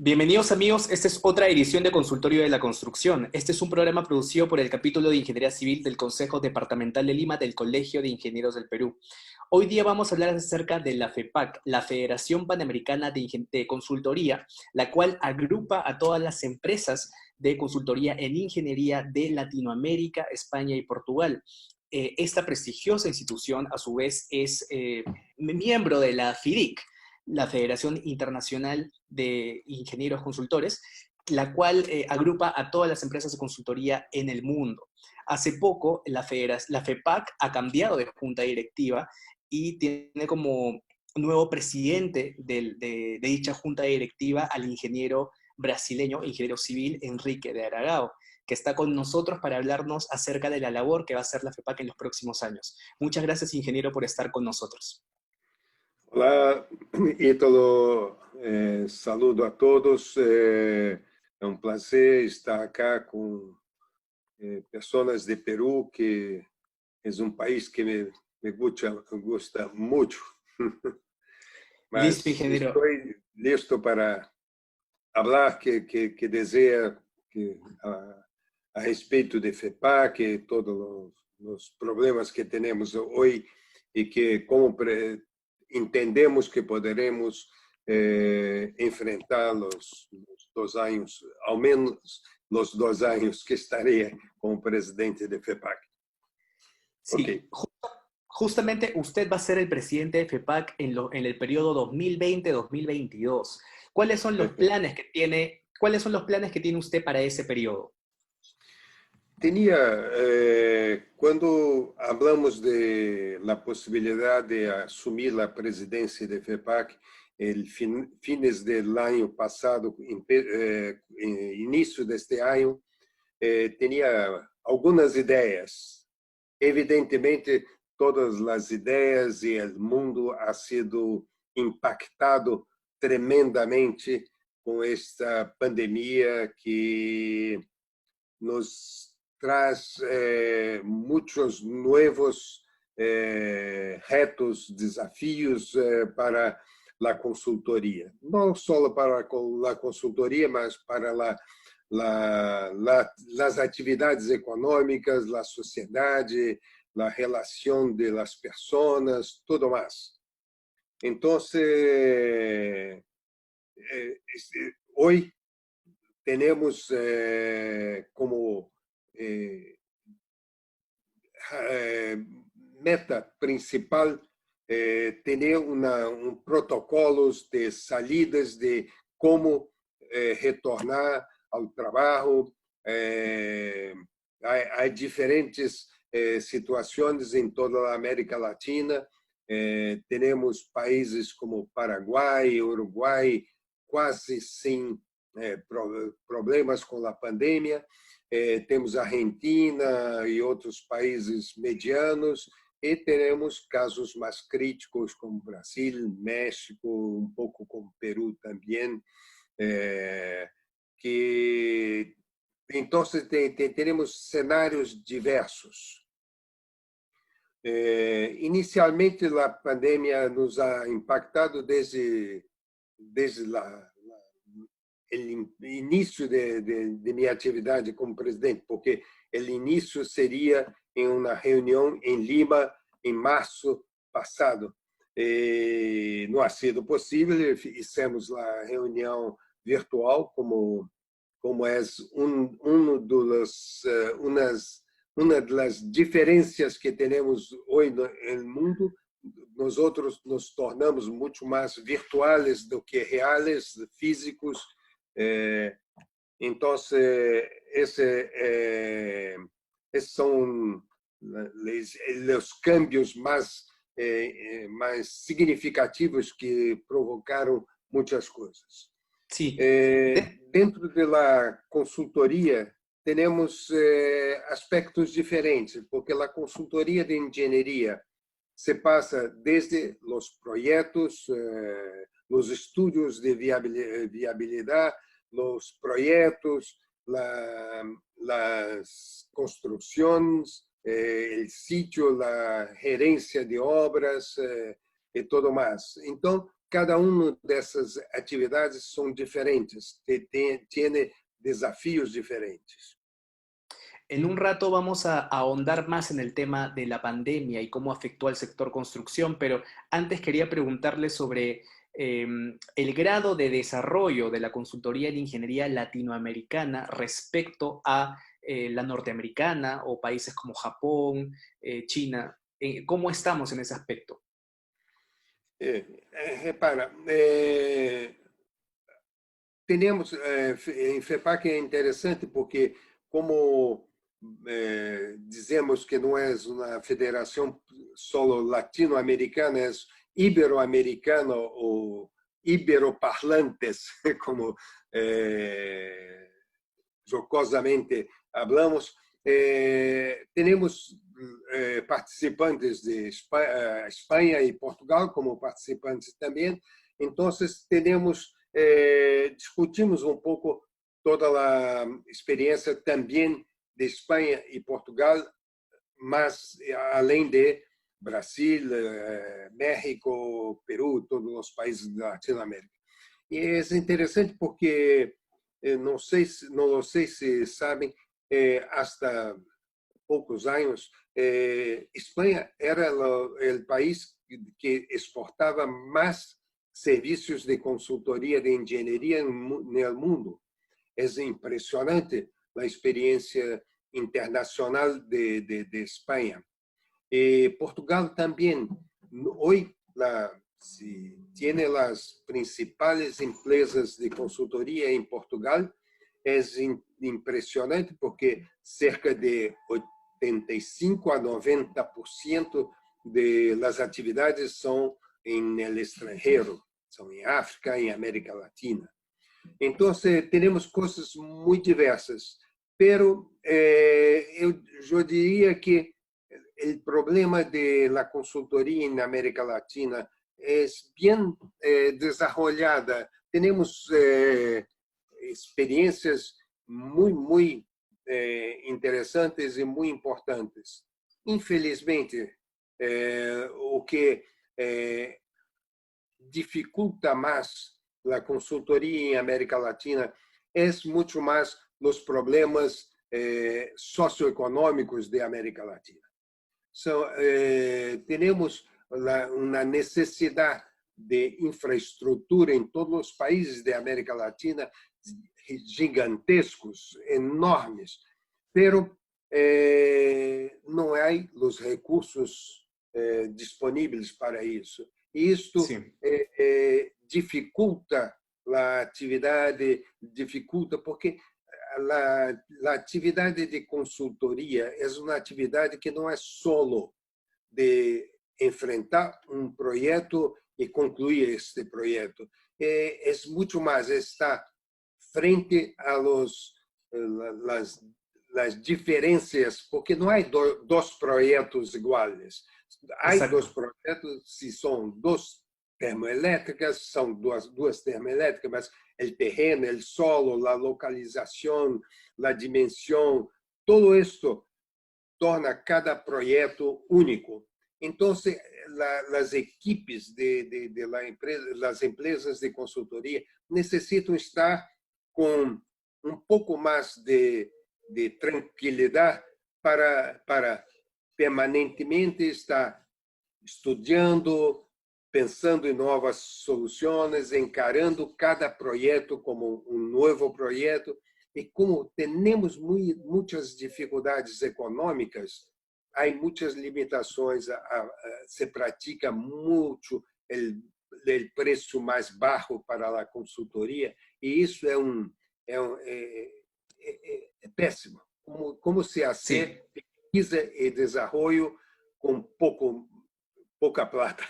Bienvenidos amigos, esta es otra edición de Consultorio de la Construcción. Este es un programa producido por el capítulo de Ingeniería Civil del Consejo Departamental de Lima del Colegio de Ingenieros del Perú. Hoy día vamos a hablar acerca de la FEPAC, la Federación Panamericana de Consultoría, la cual agrupa a todas las empresas de consultoría en ingeniería de Latinoamérica, España y Portugal. Esta prestigiosa institución, a su vez, es miembro de la FIDIC, la Federación Internacional de Ingenieros Consultores, la cual agrupa a todas las empresas de consultoría en el mundo. Hace poco, la FEPAC ha cambiado de junta directiva y tiene como nuevo presidente de dicha junta directiva al ingeniero brasileño, ingeniero civil, Enrique de Aragao, que está con nosotros para hablarnos acerca de la labor que va a hacer la FEPAC en los próximos años. Muchas gracias, ingeniero, por estar con nosotros. Olá, Ítalo, saludo a todos. É um prazer estar aqui com pessoas de Peru, que é um país que me gusta muito. Mas Listo, ingeniero. estou listo para falar que deseja a respeito de FEPAC, que todos os problemas que temos hoje e que como entendemos que poderemos enfrentar os 2 anos, ao menos os 2 anos que estarei como presidente de FEPAC. Sí, Okay. Justamente usted va a ser el presidente de FEPAC en el periodo 2020-2022. ¿Cuáles son los planes que tiene, cuáles son los planes que tiene usted para ese periodo? Quando falamos de la possibilidade de assumir a presidência de FEPAC, fines do ano passado, início deste ano, tinha algumas ideias. Evidentemente, todas as ideias e o mundo ha sido impactado tremendamente com esta pandemia que nos traz muitos novos retos, desafios para a consultoria. Não só para a consultoria, mas para as atividades econômicas, a sociedade, a relação de las pessoas, tudo mais. Então, hoje temos como meta principal ter protocolos de salidas de como retornar ao trabalho. Há diferentes situações em toda a América Latina. Temos países como Paraguai, Uruguai, quase sem problemas com a pandemia. Temos a Argentina e outros países medianos, e teremos casos mais críticos como Brasil, México, um pouco como Peru também, que então teremos cenários diversos. Inicialmente, a pandemia nos ha impactado desde o início de minha atividade como presidente, porque o início seria em uma reunião em Lima em março passado. Não ha sido possível, fizemos a reunião virtual, como é uma das diferenças que temos hoje no mundo. Nós outros nos tornamos muito mais virtuais do que reais, físicos. Então, esses são os cambios mais significativos que provocaram muitas coisas. Sí. Dentro da consultoria, temos aspectos diferentes, porque a consultoria de engenharia se passa desde os projetos, os estudos de viabilidade, os projetos, as construções, o sítio, a gerência de obras e tudo mais. Então, cada uma dessas atividades são diferentes, tem desafios diferentes. En un rato vamos a ahondar más en el tema de la pandemia y cómo afectó al sector construcción, pero antes quería preguntarle sobre el grado de desarrollo de la consultoría de ingeniería latinoamericana respecto a la norteamericana o países como Japón, China. ¿Cómo estamos en ese aspecto? Repara, temos em FEPAC é interessante porque como dizemos que não é uma federação solo latino-americana, é ibero-americana ou iberoparlantes, como jocosamente hablamos, temos participantes de Espanha e Portugal como participantes também, então temos discutimos um pouco toda a experiência também de Espanha e Portugal, mas além de Brasil, México, Peru, todos os países da Latinoamérica. E é interessante porque não sei se sabem, hasta poucos anos, Espanha era o país que exportava mais serviços de consultoria de engenharia no mundo. É impressionante a experiência internacional de Espanha. E Portugal também. Hoje, tem as principais empresas de consultoria em Portugal. É impressionante porque cerca de 85 a 90% das atividades são no estrangeiro, são em África, em América Latina. Então, temos coisas muito diversas, pero eu diria que o problema da consultoria na América Latina é bem desenvolvida. Temos experiências muito interessantes e muito importantes. Infelizmente, o que dificulta mais a consultoria em América Latina é muito mais os problemas socioeconômicos de América Latina. Temos uma necessidade de infraestrutura em todos os países da América Latina, gigantescos, enormes, pero não há os recursos disponíveis para isso. E isto dificulta a atividade, porque a atividade de consultoria é uma atividade que não é solo de enfrentar um projeto e concluir este projeto. É muito mais, estar frente às diferenças, porque não há dois projetos iguais. Há dois projetos, se são duas termoelétricas, são duas termoelétricas, mas o terreno, o solo, a localização, a dimensão, tudo isso torna cada projeto único. Então, as equipes das empresas de consultoria necessitam estar com um pouco mais de tranquilidade para permanentemente estar estudando, pensando em novas soluções, encarando cada projeto como um novo projeto. E como temos muitas dificuldades econômicas, há muitas limitações, se pratica muito o preço mais baixo para a consultoria, e isso é péssimo. Como se hace pesquisa e desenvolvimento com pouca plata.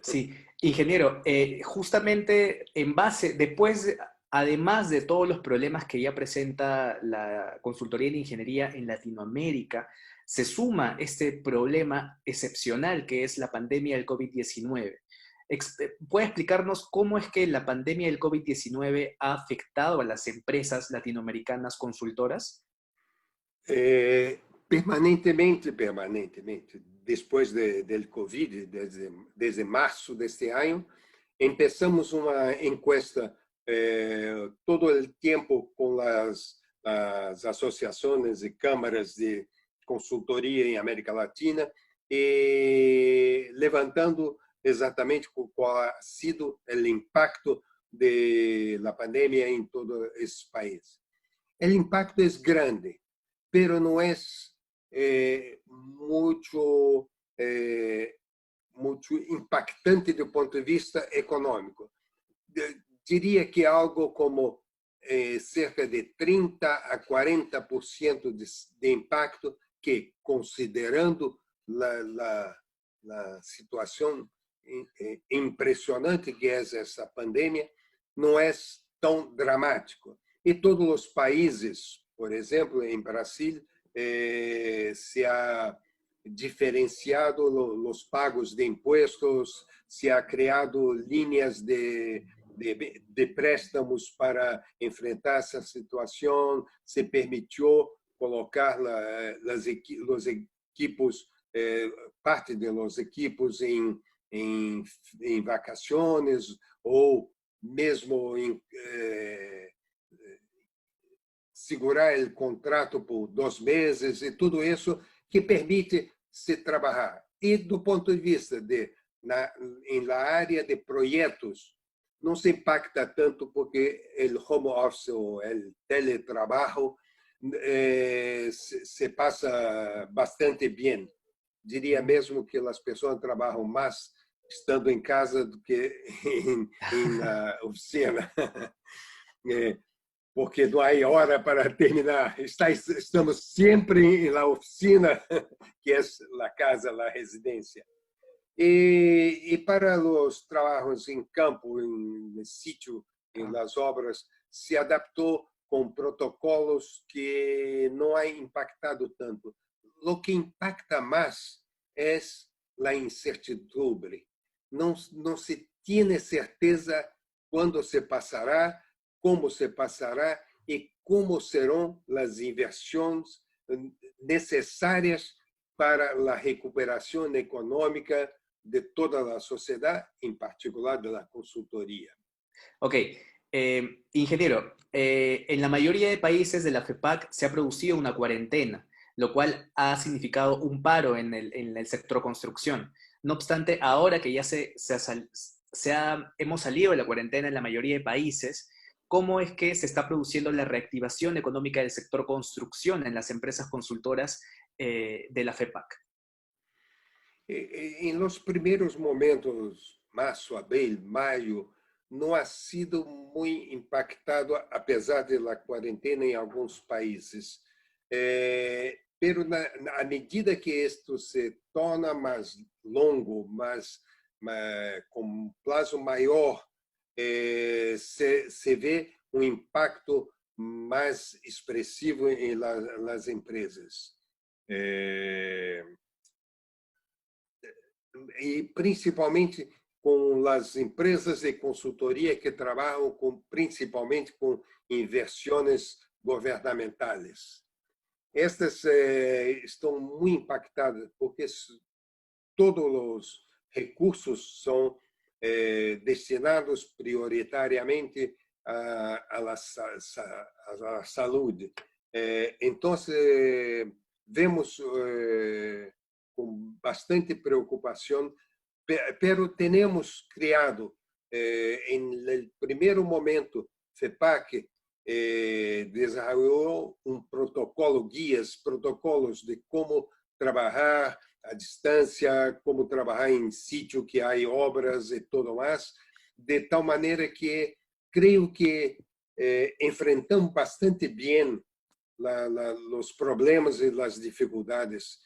Sí, ingeniero, justamente en base, después, además de todos los problemas que ya presenta la consultoría de ingeniería en Latinoamérica, se suma este problema excepcional que es la pandemia del COVID-19. ¿Puede explicarnos cómo es que la pandemia del COVID-19 ha afectado a las empresas latinoamericanas consultoras? Permanentemente. Depois do Covid, desde março deste ano, Empezamos uma encuesta todo o tempo com as associações e câmaras de consultoria em América Latina e levantando exatamente qual ha sido o impacto da pandemia em todo esse país. O impacto é grande, pero não é muito muito impactante do ponto de vista econômico. Diria que algo como cerca de 30 a 40% de impacto que, considerando a situação impressionante que é essa pandemia, não é tão dramático. E todos os países, por exemplo, em Brasil, se ha diferenciado os pagos de impostos, se ha criado linhas de préstamos para enfrentar essa situação, se permitiu colocar os equipos, parte dos equipos em vacações ou mesmo segurar o contrato por 2 meses e tudo isso que permite se trabalhar. E do ponto de vista em la área de projetos, não se impacta tanto porque o home office ou o teletrabalho se passa bastante bem. Diria mesmo que as pessoas trabalham mais estando em casa do que na oficina. Porque não há hora para terminar. Estamos sempre na oficina, que é a casa, a residência. E para os trabalhos em campo, em sítio, nas obras, se adaptou com protocolos que não há impactado tanto. O que impacta mais é a incertidumbre. Não se tem certeza quando se passará, como se passará e como serão as inversões necessárias para a recuperação econômica de toda a sociedade, em particular da consultoria. Ok, ingeniero, en la mayoría de países de la FEPAC se ha producido una cuarentena, lo cual ha significado un paro en el sector construcción. No obstante, ahora que ya hemos salido de la cuarentena en la mayoría de países, ¿cómo es que se está produciendo la reactivación económica del sector construcción en las empresas consultoras de la FEPAC? Em los primeiros momentos, março, abril, maio, não ha sido muito impactado, apesar da quarentena em alguns países. Pero à medida que isto se torna mais longo, com prazo maior, se vê impacto mais expressivo nas empresas. E principalmente com as empresas de consultoria que trabalham principalmente com inversões governamentais. Estas estão muito impactadas porque todos os recursos são destinados prioritariamente à saúde. Então, vemos com bastante preocupação, pero temos criado, em primeiro momento, FEPAC desenvolveu protocolo, protocolos de como trabalhar à distância, como trabalhar em sítio que há obras e tudo mais, de tal maneira que creio que enfrentamos bastante bem os problemas e as dificuldades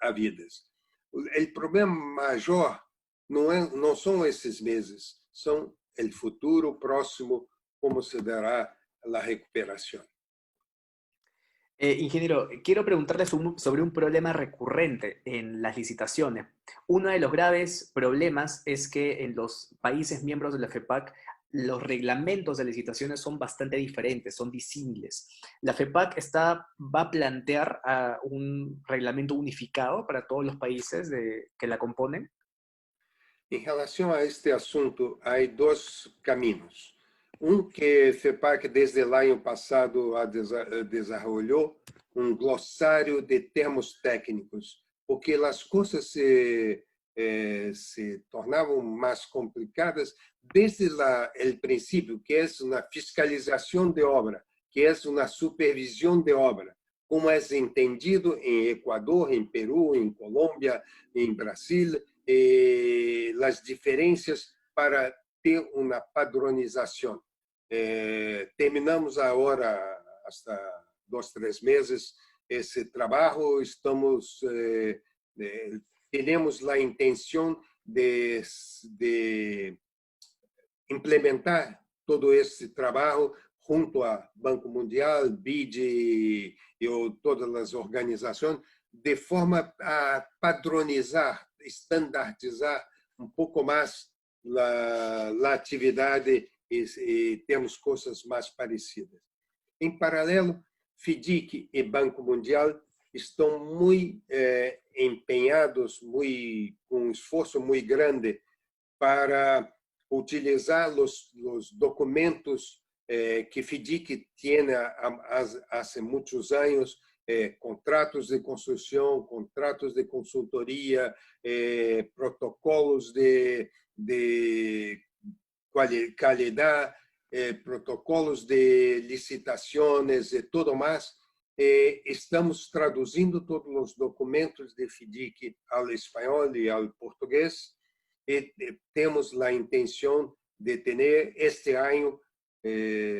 havidas. O problema maior não são esses meses, são o futuro próximo, como se dará a recuperação. Ingeniero, quiero preguntarle sobre un problema recurrente en las licitaciones. Uno de los graves problemas es que en los países miembros de la FEPAC los reglamentos de licitaciones son bastante diferentes, son disímiles. ¿La FEPAC va a plantear un reglamento unificado para todos los países que la componen? Em relação a este assunto, há dois caminhos. Que FEPAC, desde o ano passado, desenvolveu glossário de termos técnicos, porque as coisas se tornavam mais complicadas desde o princípio, que é uma fiscalização de obra, que é uma supervisão de obra, como é entendido em Equador, em Peru, em Colômbia, em Brasil, as diferenças para ter uma padronização. Terminamos agora, hasta 2, 3 meses, esse trabalho. Temos a intenção de implementar todo esse trabalho junto ao Banco Mundial, BID e todas as organizações, de forma a padronizar, estandartizar pouco mais a atividade e termos coisas mais parecidas. Em paralelo, FIDIC e Banco Mundial estão muito empenhados, com um esforço muito grande para utilizar os documentos que FIDIC tem há muitos anos, contratos de construção, contratos de consultoria, protocolos de qualidade, protocolos de licitações e tudo mais. Estamos traduzindo todos os documentos de FIDIC ao espanhol e ao português, e temos a intenção de ter este ano,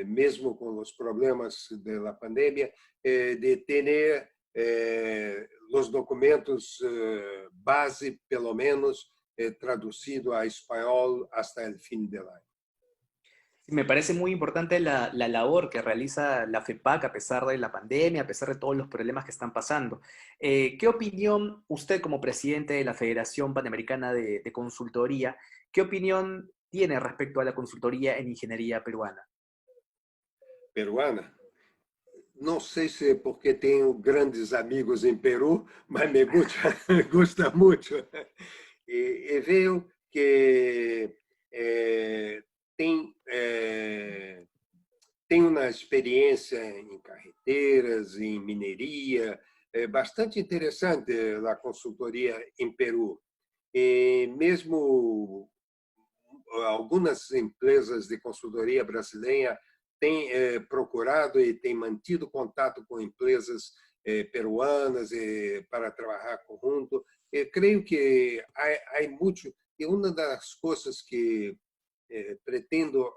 mesmo com os problemas da pandemia, de ter os documentos base, pelo menos, traduzido a espanhol até o fim do ano. Me parece muy importante la labor que realiza la FEPAC a pesar de la pandemia, a pesar de todos los problemas que están pasando. ¿Qué opinión, usted como presidente de la Federación Panamericana de Consultoría, qué opinión tiene respecto a la consultoría en ingeniería peruana? Peruana? Não sei se é porque tenho grandes amigos em Peru, mas me gusta muito. E vejo que tem uma experiência em carreteiras, em mineria, bastante interessante a consultoria em Peru. E mesmo algumas empresas de consultoria brasileira têm procurado e têm mantido contato com empresas peruanas para trabalhar conjunto. Eu creio que há muito, e uma das coisas que pretendo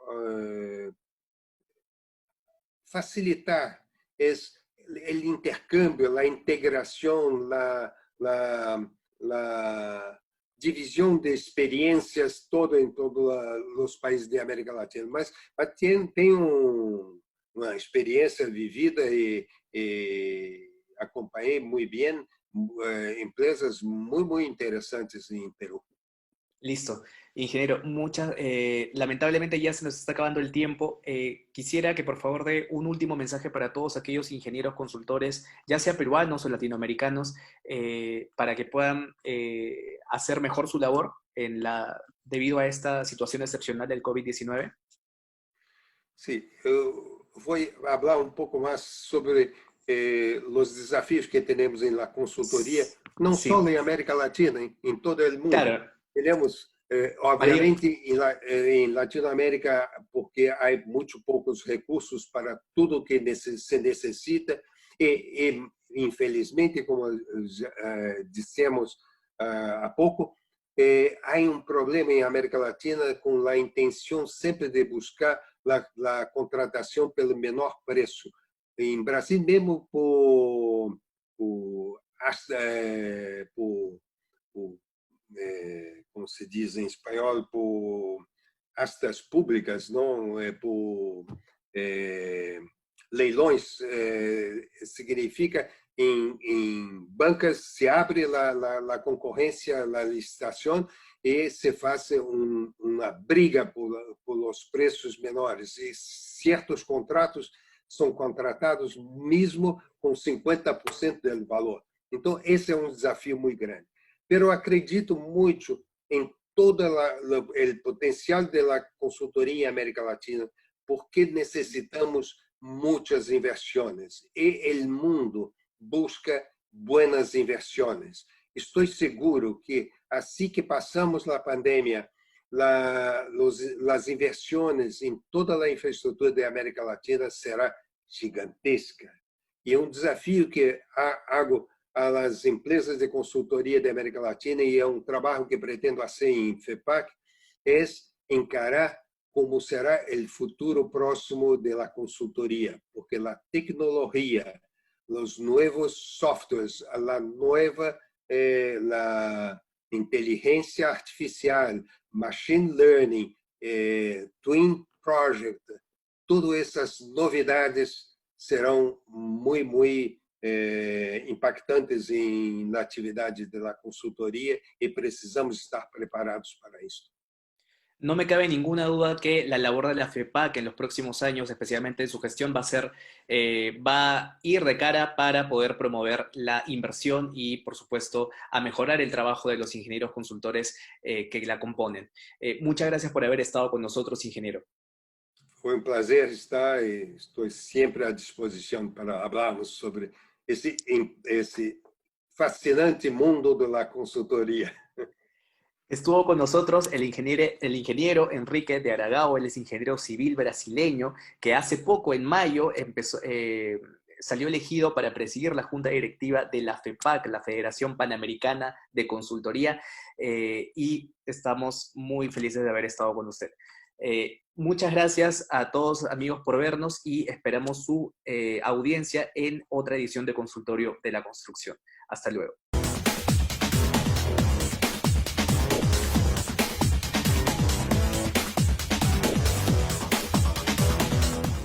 facilitar é o intercâmbio, a integração, a divisão de experiências em todos os países da América Latina. Mas tem uma experiência vivida e acompanhei muito bem empresas muito interessantes em Peru. Listo. Ingeniero, lamentablemente ya se nos está acabando el tiempo. Quisiera que por favor dé un último mensaje para todos aquellos ingenieros consultores, ya sea peruanos o latinoamericanos, para que puedan hacer mejor su labor debido a esta situación excepcional del COVID-19. Sí, eu vou falar pouco mais sobre os desafios que temos na consultoria, não só em América Latina, em todo o mundo. Claro. Temos, obviamente, em Latinoamérica, porque há muito poucos recursos para tudo o que se necessita, e infelizmente, como dissemos há pouco, há problema em América Latina com a intenção sempre de buscar a contratação pelo menor preço. Em Brasil, mesmo como se diz em espanhol, por astas públicas, não, por leilões, significa em bancas se abre a concorrência, a licitação, e se faz uma briga por os preços menores, e certos contratos são contratados mesmo com 50% do valor. Então, esse é um desafio muito grande. Mas eu acredito muito em todo el potencial de la consultoría en América Latina, porque necesitamos muchas inversiones y el mundo busca buenas inversiones. Estoy seguro que así que pasamos la pandemia, las inversiones en toda la infraestructura de América Latina será gigantesca. Y un desafío que hago a las empresas de consultoría de América Latina, y es un trabajo que pretendo hacer en FEPAC, es encarar cómo será el futuro próximo de la consultoría, porque la tecnología, los nuevos softwares, la inteligencia artificial, machine learning, Twin Project, todas esas novedades serão muito impactantes na atividade da consultoria e precisamos estar preparados para isso. No me cabe ninguna duda que la labor de la FEPAC en los próximos años, especialmente en su gestión, va a ir de cara para poder promover la inversión y, por supuesto, a mejorar el trabajo de los ingenieros consultores que la componen. Muchas gracias por haber estado con nosotros, ingeniero. Foi um prazer estar e estou sempre à disposição para falarmos sobre esse fascinante mundo da consultoria. Estuvo con nosotros el ingeniero Enrique de Aragao. Él es ingeniero civil brasileño que hace poco, en mayo, salió elegido para presidir la junta directiva de la FEPAC, la Federación Panamericana de Consultoría, y estamos muy felices de haber estado con usted. Muchas gracias a todos, amigos, por vernos y esperamos su audiencia en otra edición de Consultorio de la Construcción. Hasta luego.